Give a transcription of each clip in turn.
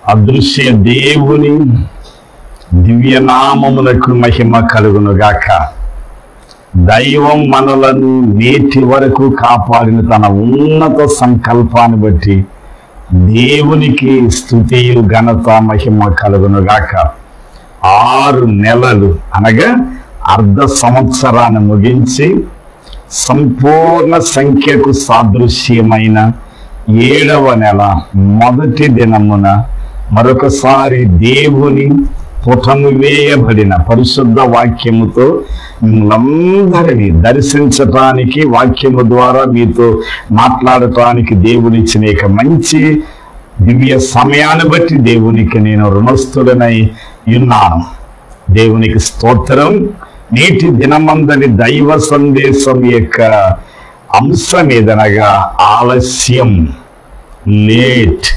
అదృశ్య దేవుని దివ్యనామములకు మహిమ కలుగునుగాక. దైవం మనలను నేటి వరకు కాపాడిన తన ఉన్నత సంకల్పాన్ని బట్టి దేవునికి స్తుతియు ఘనత మహిమ కలుగునుగాక. 6 నెలలు అనగా అర్ధ సంవత్సరాన్ని ముగించి సంపూర్ణ సంఖ్యకు సాదృశ్యమైన 7వ నెల మొదటి దినమున మరొకసారి దేవుని పుటము వేయబడిన పరిశుద్ధ వాక్యముతో మిమ్మల్ందరినీ దర్శించటానికి, వాక్యము ద్వారా మీతో మాట్లాడటానికి దేవునిచ్చిన మంచి దివ్య సమయాన్ని బట్టి దేవునికి నేను రుణస్థుడనై ఉన్నాను. దేవునికి స్తోత్రం. నేటి దినమందని దైవ సందేశం యొక్క అంశం ఏదనగా ఆలస్యం, లేట్.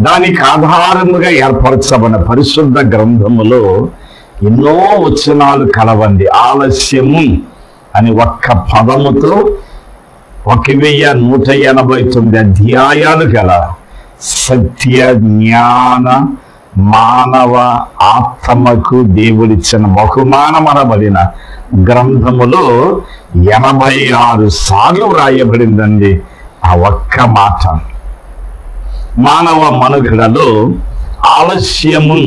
దానికి ఆధారముగా ఏర్పరచబడిన పరిశుద్ధ గ్రంథములో ఎన్నో వచనాలు కలవండి. ఆలస్యము అని ఒక్క పదముతో 1189 అధ్యాయాలు గల సత్య జ్ఞాన మానవ ఆత్మకు దేవుడిచ్చిన బహుమానమనబడిన గ్రంథములో 86 సార్లు వ్రాయబడిందండి ఆ ఒక్క మాట. మానవ మనుగడలో ఆలస్యము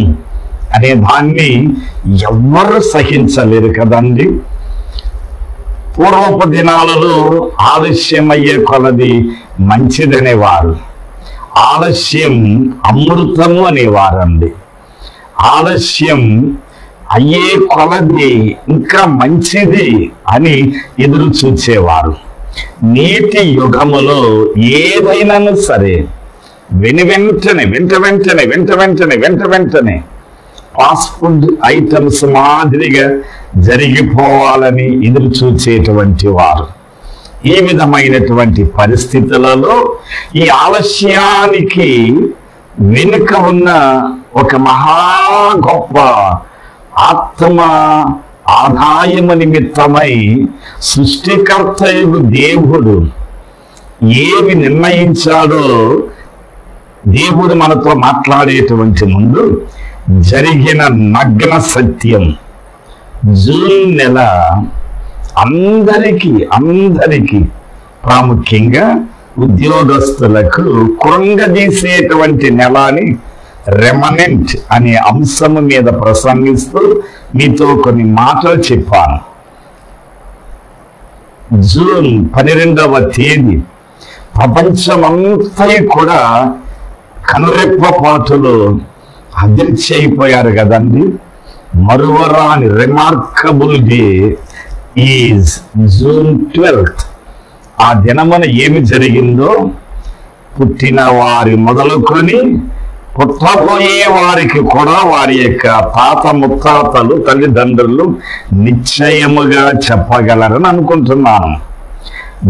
అనే దాన్ని ఎవ్వరు సహించలేరు కదండి. పూర్వపు దినాలలో ఆలస్యమయ్యే కొలది మంచిదనేవారు. ఆలస్యం అమృతము అనేవారండి. ఆలస్యం అయ్యే కొలది ఇంకా మంచిది అని ఎదురు చూచేవారు. నేటి యుగములో ఏదైనాను సరే వెంటనే ఫాస్ట్ ఫుడ్ ఐటమ్స్ మాదిరిగా జరిగిపోవాలని ఎదురు చూచేటువంటి వారు. ఈ విధమైనటువంటి పరిస్థితులలో ఈ ఆలస్యానికి వెనుక ఉన్న ఒక మహా గొప్ప ఆత్మ ఆదాయము నిమిత్తమై సృష్టికర్త దేవుడు ఏమి నిర్ణయించాడో దేవుడు మనతో మాట్లాడేటువంటి ముందు జరిగిన నగ్న సత్యం. జూన్ నెల అందరికీ ప్రాముఖ్యంగా ఉద్యోగస్తులకు కృంగదీసేటువంటి నెల అని రెమనెంట్ అనే అంశము మీద ప్రసంగిస్తూ మీతో కొన్ని మాటలు చెప్పాను. జూన్ 12వ తేదీ ప్రపంచమంతా కూడా కనురెప్ప పాటులో అదృశ్య అయిపోయారు కదండి. మరువరాని remarkable day is June 12th. ఆ దినమున ఏమి జరిగిందో పుట్టిన వారి మొదలుకొని పుట్టబోయే వారికి కూడా వారి యొక్క తాత ముత్తాతలు తల్లిదండ్రులు నిశ్చయముగా చెప్పగలరని అనుకుంటున్నాను.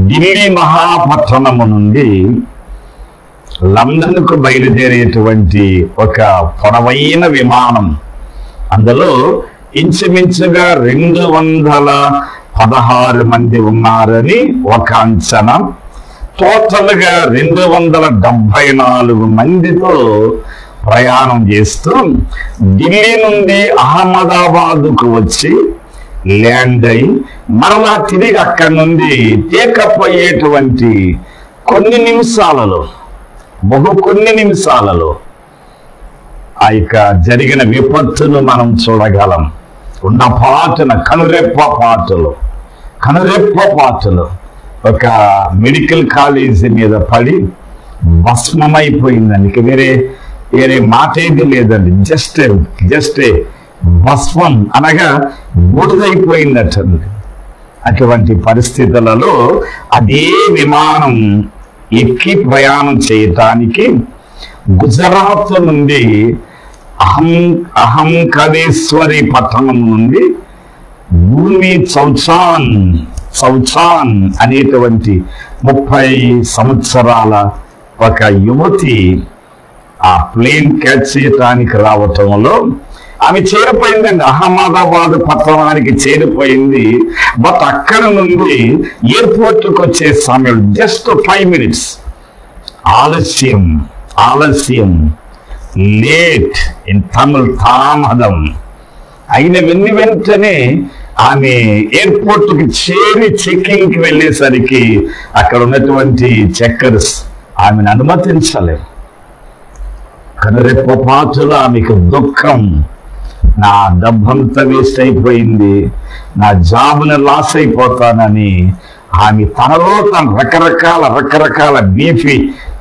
ఢిల్లీ మహాపట్టణము నుండి లండన్కు బయలుదేరేటువంటి ఒక పొడవైన విమానం, అందులో ఇంచుమించుగా 216 మంది ఉన్నారని ఒక అంచనా. టోటల్గా 274 మందితో ప్రయాణం చేస్తూ ఢిల్లీ నుండి అహ్మదాబాద్కు వచ్చి ల్యాండ్ అయి మరలా తిరిగి అక్కడి నుండి టేకప్ అయ్యేటువంటి కొన్ని నిమిషాలలో ఆ యొక్క జరిగిన విపత్తును మనం చూడగలం. ఉన్న పాటన కనురెప్ప పాటలు ఒక మెడికల్ కాలేజీ మీద పడి భస్మమైపోయిందండి. వేరే మాట ఏది లేదండి. జస్ట్ భస్మం అనగా బూడిదైపోయిందటండి. అటువంటి పరిస్థితులలో అదే విమానం ఎక్కి ప్రయాణం చేయటానికి గుజరాత్ నుండి అహంకారేశ్వరి పట్టణం నుండి భూమి చౌచాన్ అనేటువంటి 30 సంవత్సరాల ఒక యువతి ఆ ప్లేన్ క్యాచ్ చేయటానికి రావటంలో ఆమె చేరిపోయిందండి. అహ్మదాబాద్ పట్టణానికి చేరిపోయింది. బట్ అక్కడ నుండి ఎయిర్పోర్ట్కి వచ్చే సమయం జస్ట్ 5 minutes. ఆలస్యం లేట్, ఇన్ తమిళ్ తామదం అయిన వెంటనే ఆమె ఎయిర్పోర్ట్కి చేరి చెక్కింగ్కి వెళ్ళేసరికి అక్కడ ఉన్నటువంటి చెక్కర్స్ ఆమెను అనుమతించలేదు. కనురెప్పపాటులో ఆమెకు దుఃఖం, నా డబ్బంతా వేస్ట్ అయిపోయింది, నా జాబ్ని లాస్ అయిపోతానని ఆమె తనలో తను రకరకాల BP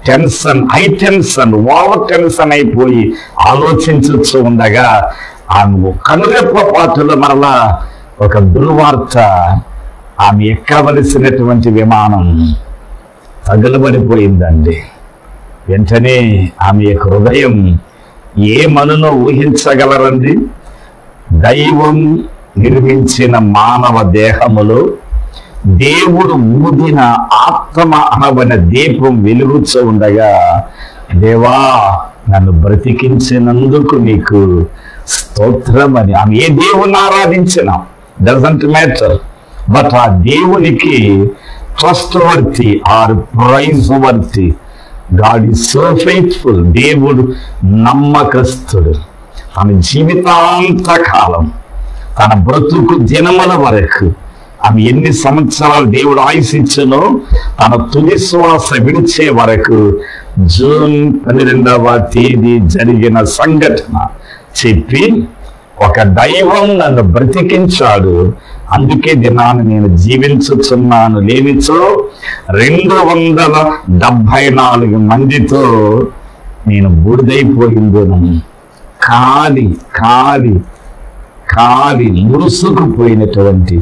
tension, high tension, over tension అయిపోయి ఆలోచించచ్చు ఉండగా ఆమె కనురెప్పపాటులో మరలా ఒక దుర్వార్త, ఆమె ఎక్కవలసినటువంటి విమానం తగులబడిపోయిందండి. వెంటనే ఆమె యొక్క హృదయం ఏమనునో ఊహించగలరండి? దైవం నిర్మించిన మానవ దేహములో దేవుడు ఊదిన ఆత్మ అనబడిన దీపం వెలుగుతూ ఉండగా, దేవా నన్ను బ్రతికించినందుకు నీకు స్తోత్రం అని ఆమె ఏ దేవుని ఆరాధించినా డజంట్ మ్యాటర్, బట్ ఆ దేవునికి trustworthy or praiseworthy. God is so faithful. దేవుడు నమ్మకస్తుడు. తన జీవితాంత కాలం, తన బ్రతుకు దినముల వరకు, ఆమె ఎన్ని సంవత్సరాలు దేవుడు ఆయుషించనో తన తుది శ్వాస విడిచే వరకు జూన్ 12వ తేదీ జరిగిన సంఘటన చెప్పి, ఒక దైవం నన్ను బ్రతికించాడు, అందుకే దినాన్ని నేను జీవించుచున్నాను. లేనిచో 274 మందితో నేను బూడిదైపోయిందును. కాలి మురుసుకుపోయినటువంటి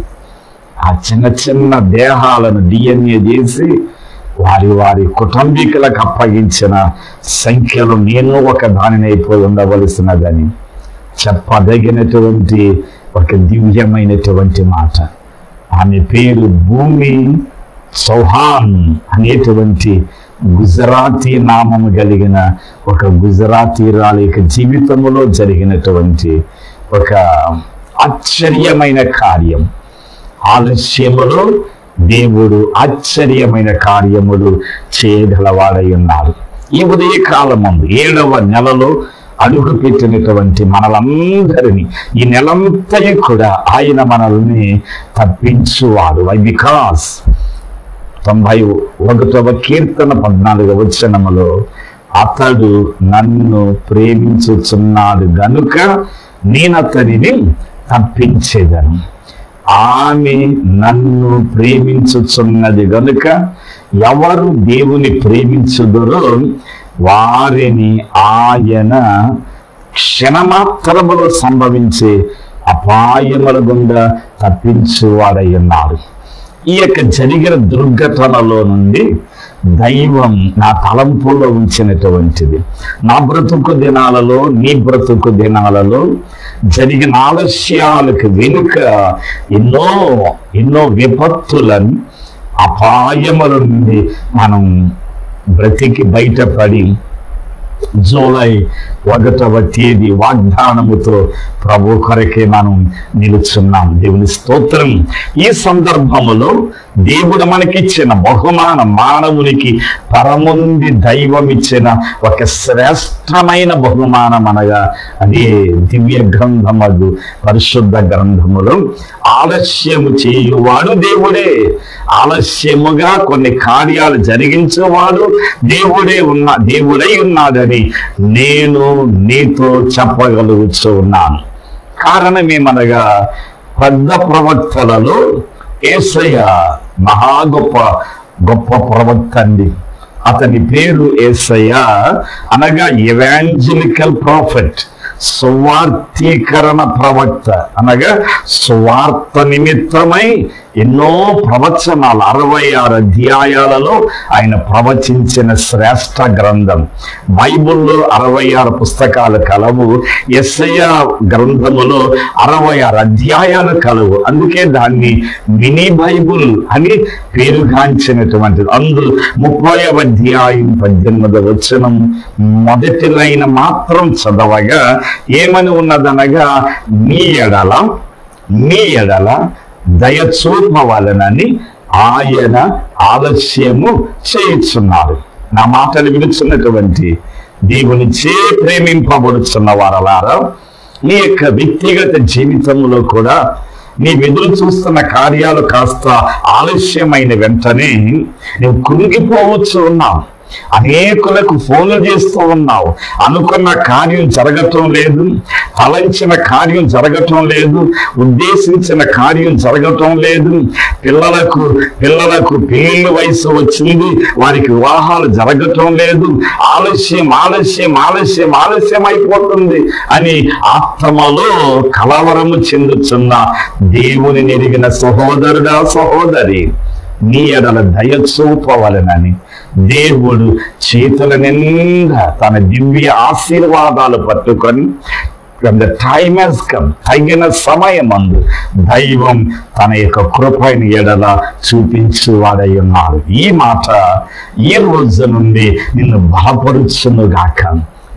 ఆ చిన్న దేహాలను DNA చేసి వారి కుటుంబీకులకు అప్పగించిన సంఖ్యలో నేను ఒక దానినైపోయి ఉండవలసినదని చెప్పదగినటువంటి ఒక దివ్యమైనటువంటి మాట. ఆమె పేరు భూమి చౌహాన్ అనేటువంటి గుజరాతీ నామము కలిగిన ఒక గుజరాతీరాలి యొక్క జీవితంలో జరిగినటువంటి ఒక ఆశ్చర్యమైన కార్యం. ఆలస్యములో దేవుడు ఆశ్చర్యమైన కార్యములు చేయగలవాడై ఉన్నారు. ఈ ఉదయకాలం ముందు 7వ నెలలో అడుగు పెట్టినటువంటి మనలందరినీ, ఈ నెలంతయు కూడా ఆయన మనల్ని తప్పించువాడు. బికాస్ 91వ కీర్తన 14వ వచనములో, అతడు నన్ను ప్రేమించుచున్నాడు గనుక నేనతనిని తప్పించేదను. ఆమె నన్ను ప్రేమించుచున్నది గనుక ఎవరు దేవుని ప్రేమించుదురో వారిని ఆయన క్షణమాత్రములో సంభవించే అపాయముల గుండా తప్పించువాడై ఉన్నారు. ఈ యొక్క జరిగిన దుర్ఘటనలో నుండి దైవం నా తలంపుల్లో ఉంచినటువంటిది, నా బ్రతుకు దినాలలో, నీ బ్రతుకు దినాలలో జరిగిన ఆలస్యాలకు వెనుక ఎన్నో విపత్తులను, అపాయముల నుండి మనం బ్రతికి బయటపడి జూలై 1వ తేదీ వాగ్దానముతో ప్రభు కొరకే మనం నిలుచున్నాం. దేవుని స్తోత్రం. ఈ సందర్భములో దేవుడు మనకిచ్చిన బహుమానం, మానవునికి పరముంది దైవం ఇచ్చిన ఒక శ్రేష్టమైన బహుమానం అనగా అదే దివ్య గ్రంథమగు పరిశుద్ధ గ్రంథములో ఆలస్యము చేయువాడు దేవుడే. ఆలస్యముగా కొన్ని కార్యాలు జరిగించేవాడు దేవుడై ఉన్నాడని నేను నీతో చెప్పగలుగుతూ ఉన్నాను. కారణమేమనగా పెద్ద ప్రవక్తలలో యేసయ్య మహా గొప్ప ప్రవక్త అండి. అతని పేరు యేసయ్య అనగా ఎవాంజలికల్ ప్రాఫెట్, సువార్తీకరణ ప్రవక్త అనగా సువార్త నిమిత్తమై ఎన్నో ప్రవచనాలు 66 అధ్యాయాలలో ఆయన ప్రవచించిన శ్రేష్ట గ్రంథం. బైబిల్లో 66 పుస్తకాలు కలవు, యెషయా గ్రంథములో 66 అధ్యాయాలు కలవు. అందుకే దాన్ని మినీ బైబుల్ అని పేరుగాంచినటువంటిది. అందులో 30వ అధ్యాయం 18వ వచనం మొదటి లైన్ మాత్రం చదవగా ఏమని ఉన్నదనగా, నీ ఎడల దయ చూపవలనని ఆయన ఆలస్యము చేయుచున్నారు. నా మాటలు విలుచున్నటువంటి దేవుని చే ప్రేమింపబడుతున్న వారలారా, నీ యొక్క వ్యక్తిగత జీవితంలో కూడా నీ ఎదురు చూస్తున్న కార్యాలు కాస్త ఆలస్యమైన వెంటనే నువ్వు కృంగిపోవచ్చు ఉన్నావు. అనేకులకు ఫోన్లు చేస్తూ ఉన్నావు. అనుకున్న కార్యం జరగటం లేదు, తలంచిన కార్యం జరగటం లేదు, ఉద్దేశించిన కార్యం జరగటం లేదు. పిల్లలకు పెళ్లి వయసు వచ్చింది, వారికి వివాహాలు జరగటం లేదు. ఆలస్యం అయిపోతుంది అని ఆత్మలో కలవరము చెందుతున్న దేవుని ఎరిగిన సహోదరుడా, సహోదరి, నీ ఎడల దయ చూపవలెనని దేవుడు చేతుల నిండా తన దివ్య ఆశీర్వాదాలు పట్టుకొని టైం హస్ కమ్, తగిన సమయమందు దైవం తన యొక్క కృపని ఎడల చూపించువాడై ఉన్నారు. ఈ మాట ఈ రోజు నుండి నిన్ను బలపరుచునుగాక.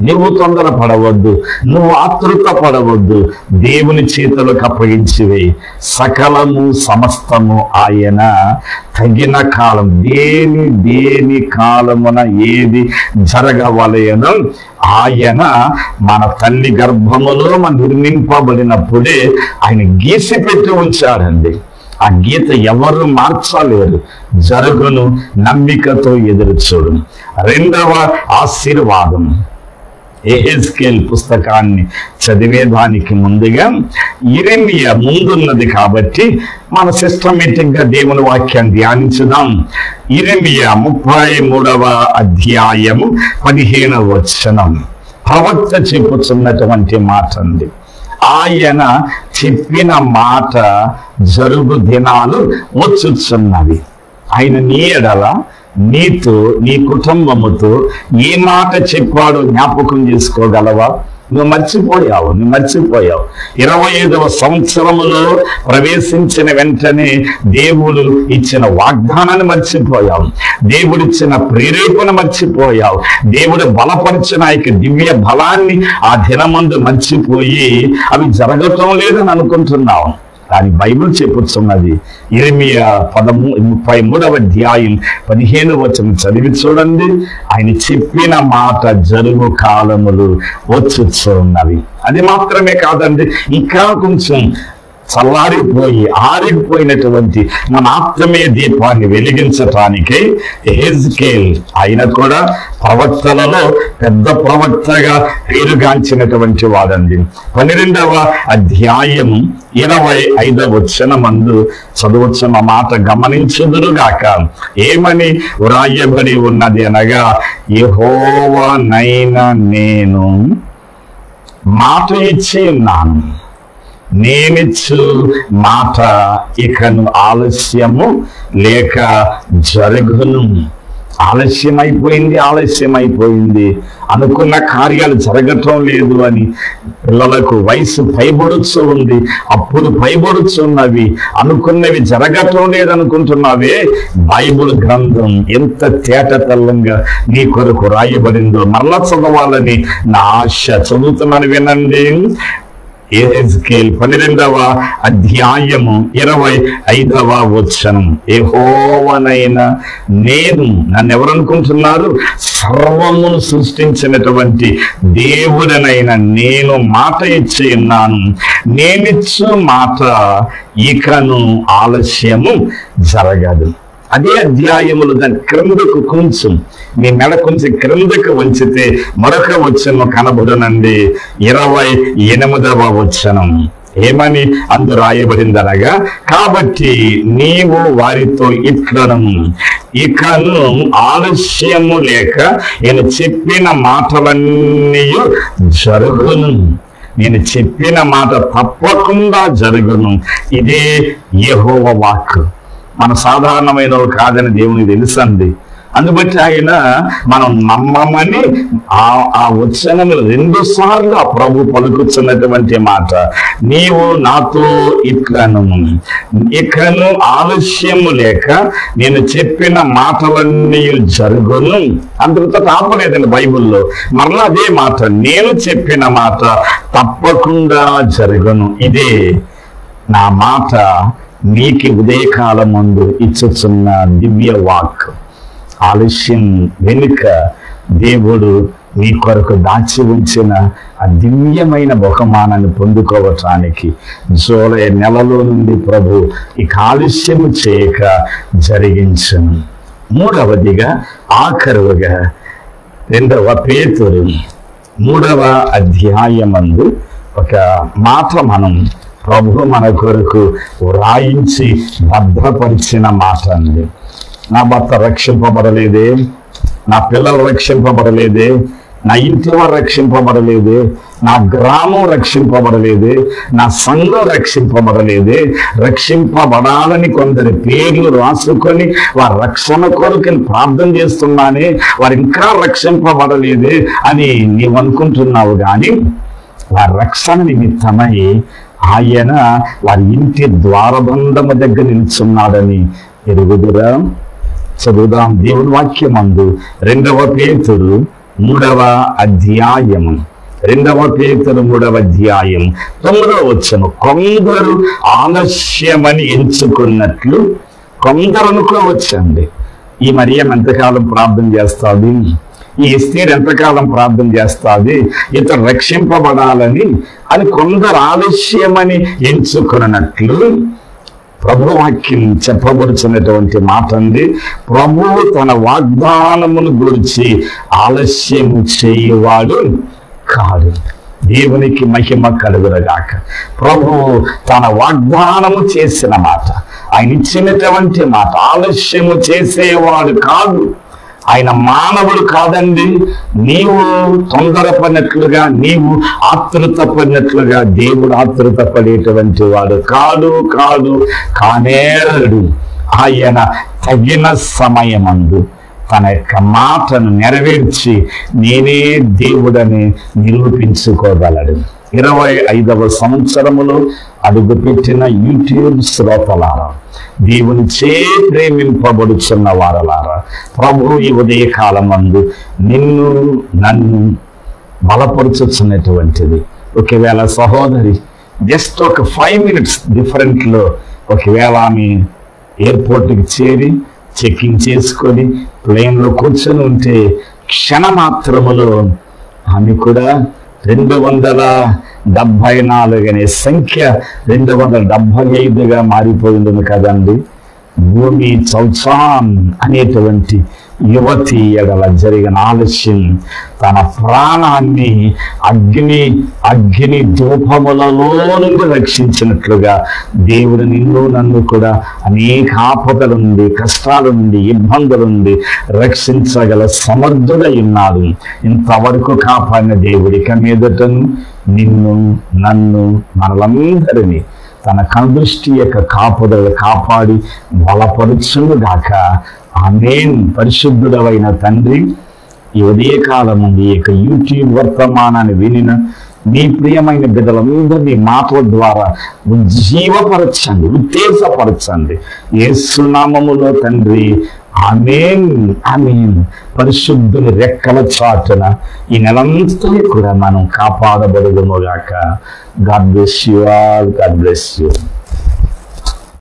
నువ్వు తొందరపడవద్దు, నువ్వు ఆతృత పడవద్దు. దేవుని చేతులకు అప్పగించివే. సకలము సమస్తము ఆయన తగిన కాలం, దేని కాలమున ఏది జరగవలెనో ఆయన మన తల్లి గర్భములో మనం నిర్మింపబడినప్పుడే ఆయన గీసి పెట్టి ఉంచాడండి. ఆ గీత ఎవరు మార్చలేరు. జరుగును, నమ్మికతో ఎదురు చూడు. రెండవ ఆశీర్వాదం, యెహెజ్కేలు పుస్తకాన్ని చదివేదానికి ముందుగా యిర్మీయా ముందున్నది కాబట్టి మన సిస్టమేటిక్ గా దేవుని వాక్యాన్ని ధ్యానించుదాం. యిర్మీయా 33వ అధ్యాయము 15వ వచనం ప్రవక్త చెప్పుచున్నటువంటి మాట అండి. ఆయన చెప్పిన మాట జరుగు దినాలు వచ్చుచున్నవి. ఆయన నీ ఎడల, నీతో, నీ కుటుంబముతో ఏ మాట చెప్పాడో జ్ఞాపకం చేసుకోగలవా? నువ్వు మర్చిపోయావు. 25వ సంవత్సరములో ప్రవేశించిన వెంటనే దేవుడు ఇచ్చిన వాగ్దానాన్ని మర్చిపోయావు. దేవుడిచ్చిన ప్రేరేపణ మర్చిపోయావు. దేవుడు బలపరిచిన దివ్య బలాన్ని ఆ దినమందు మర్చిపోయి అవి జరగటం లేదని అనుకుంటున్నావు. కానీ బైబిల్ చెప్పుచున్నది. యిర్మీయా 33వ అధ్యాయం 15వ వచనం చదివి చూడండి. ఆయన చెప్పిన మాట జరుగు కాలములు వచ్చుచున్నవి. అది మాత్రమే కాదండి, ఇంకా కొంచెం చల్లారిపోయి ఆరిపోయినటువంటి మన ఆత్మీయ దీపాన్ని వెలిగించటానికై యెహెజ్కేలు ఆయన కూడా ప్రవక్తలలో పెద్ద ప్రవక్తగా పేరుగాంచినటువంటి వాడండి. 12వ అధ్యాయం 25వ వచనమందు చదువుచున్న మాట గమనించుదురుగాక. ఏమని వ్రాయబడి ఉన్నది అనగా, యెహోవానైన నేను మాట ఇచ్చి ఉన్నాను, నేనిచ్చు మాట ఇకను ఆలస్యము లేక జరుగును. ఆలస్యమైపోయింది, అనుకున్న కార్యాలు జరగటం లేదు అని పిల్లలకు వయసు పైబడుచు ఉంది, అప్పుడు పైబడుచున్నవి, అనుకున్నవి జరగటం లేదనుకుంటున్నావే. బైబిల్ గ్రంథం ఎంత తేటతెల్లంగా నీ కొరకు రాయబడిందో మరలా చదవాలని నా ఆశ. చదువుతున్నాను, వినండి. యెహెజ్కేలు 12వ అధ్యాయము 25వ వచనం. యెహోవానైన నేను, నన్ను ఎవరనుకుంటున్నారు? సర్వమును సృష్టించినటువంటి దేవుడనైన నేను మాట ఇచ్చి ఉన్నాను. నేనిచ్చు మాట ఇకను ఆలస్యము జరగదు. అదే అధ్యాయములు దాని క్రిందకు కొంచెం, మీ మెడ కొంచెం క్రిందకు వంచితే మరొక వచనం కనబడునండి. 28వ వచనం. ఏమని అందు రాయబడిందనగా, కాబట్టి నీవు వారితో ఇకను ఆలస్యము లేక నేను చెప్పిన మాటలన్నీ జరుగును. నేను చెప్పిన మాట తప్పకుండా జరుగును. ఇదే యెహోవా వాక్కు. మన సాధారణమైన కాదని దేవునికి తెలుసండి. అందుబట్టి ఆయన మనం నమ్మమని ఆ వచనములు 2 సార్లు ఆ ప్రభు పలుకుతున్నటువంటి మాట, నీవు నాతో ఇకను ఆలస్యము లేక నేను చెప్పిన మాటలన్నీ జరుగును. అందుతో ఆపలేదండి బైబిల్లో. మరలా అదే మాట, నేను చెప్పిన మాట తప్పకుండా జరుగును. ఇదే నా మాట నీకు ఉదయకాలం ముందు ఇచ్చుచున్న దివ్య వాక్. ఆలస్యం వెనుక దేవుడు నీ కొరకు దాచి ఉంచిన ఆ దివ్యమైన బహుమానాన్ని పొందుకోవటానికి జూలై నెలలో నుండి ప్రభు ఈ కాలుష్యము చేయక జరిగించను. మూడవదిగా ఆఖరువుగా 2వ పేతురు 3వ అధ్యాయమందు ఒక మాట మనం ప్రభు మన కొరకు వ్రాయించి భద్రపరిచిన మాట అండి. నా భర్త రక్షింపబడలేదే, నా పిల్లలు రక్షింపబడలేదే, నా ఇంటి వారు రక్షింపబడలేదే, నా గ్రామం రక్షింపబడలేదే, నా సంఘం రక్షింపబడలేదే. రక్షింపబడాలని కొందరి పేర్లు రాసుకొని వారి రక్షణ కొరకు ప్రార్థన చేస్తున్నానే, వారు ఇంకా రక్షింపబడలేదే అని నీవు అనుకుంటున్నావు. కానీ వారి రక్షణ నిమిత్తమై ఆయన వారి ఇంటి ద్వారబంధము దగ్గర నిల్చున్నాడని ఎరుగుదురా. చదువుదాం దేవుని వాక్యమందు 2వ పేతురు 3వ అధ్యాయము 2వ పేతురు 3వ అధ్యాయం 9వ వచనం. కొందరు ఆలస్యమని ఎంచుకున్నట్లు కొందరు అనుకోవచ్చండి. ఈ మరియం ఎంతకాలం ప్రార్థన చేస్తుంది, ఈ ఎస్తేర్ ఎంతకాలం ప్రార్థన చేస్తుంది ఇతను రక్షింపబడాలని అని కొందరు ఆలస్యమని ఎంచుకున్నట్లు ప్రభువాక్యం చెప్పబడుతున్నటువంటి మాట అండి. ప్రభువు తన వాగ్దానమును గురించి ఆలస్యము చేయువాడు కాదు. దేవునికి మహిమ కలుగునగాక. ప్రభువు తన వాగ్దానము చేసిన మాట, ఆయన ఇచ్చినటువంటి మాట ఆలస్యము చేసేవాడు కాదు. ఆయన మానవుడు కాదండి. నీవు తొందరపడినట్లుగా, నీవు ఆతృత పడినట్లుగా దేవుడు ఆతృత పడేటువంటి వాడు కాదు కానేరడు. ఆయన తగిన సమయమందు తన యొక్క మాటను నెరవేర్చి నేనే దేవుడని నిరూపించుకోగలడు. 25వ సంవత్సరములో అడుగుపెట్టిన యూట్యూబ్ శ్రోతలారా, దేవుని చే ప్రేమింపబడుచున్న వారలారా, ప్రభు ఈ ఉదయకాలమందు నిన్ను నన్ను బలపరుచుచున్నటువంటిది. ఒకవేళ సహోదరి జస్ట్ ఒక 5 minutes డిఫరెంట్లో ఒకవేళ ఆమె ఎయిర్పోర్ట్కి చేరి చెక్కింగ్ చేసుకొని ప్లేన్లో కూర్చొని ఉంటే క్షణమాత్రములో ఆమె కూడా 274 అనే సంఖ్య 275గా మారిపోయింది కదండి. భూమి చౌచాన్ అనేటువంటి యువతి ఎడల జరిగిన ఆలస్యం తన ప్రాణాన్ని అగ్ని ధూపములలో నుండి రక్షించినట్లుగా దేవుడు నిన్ను నన్ను కూడా అనేక ఆపదల నుండి, కష్టాల నుండి, ఇబ్బందుల నుండి రక్షించగల సమర్థుడై ఉన్నాడు. ఇంతవరకు కాపాడిన దేవుడిక మీదటను నిన్ను నన్ను మనలందరినీ తన కనుదృష్టి యొక్క కాపుదలు కాపాడి బలపరుచునుగాక. ఆమేన్. పరిశుద్ధుడవైన తండ్రి, ఈ ఉదయకాలం నుండి ఈ యొక్క యూట్యూబ్ వర్తమానాన్ని వినిన నీ ప్రియమైన బిడ్డలందరినీ మాటల ద్వారా ఉజ్జీవపరచండి, ఉత్తేజపరచండి. యేసు నామములో తండ్రి, ఆమేన్ ఆమేన్. పరిశుద్ధుని రెక్కల చాటున ఈ నెలంతా కూడా మనం కాపాడబడుదుముగాక. God bless you all. God bless you.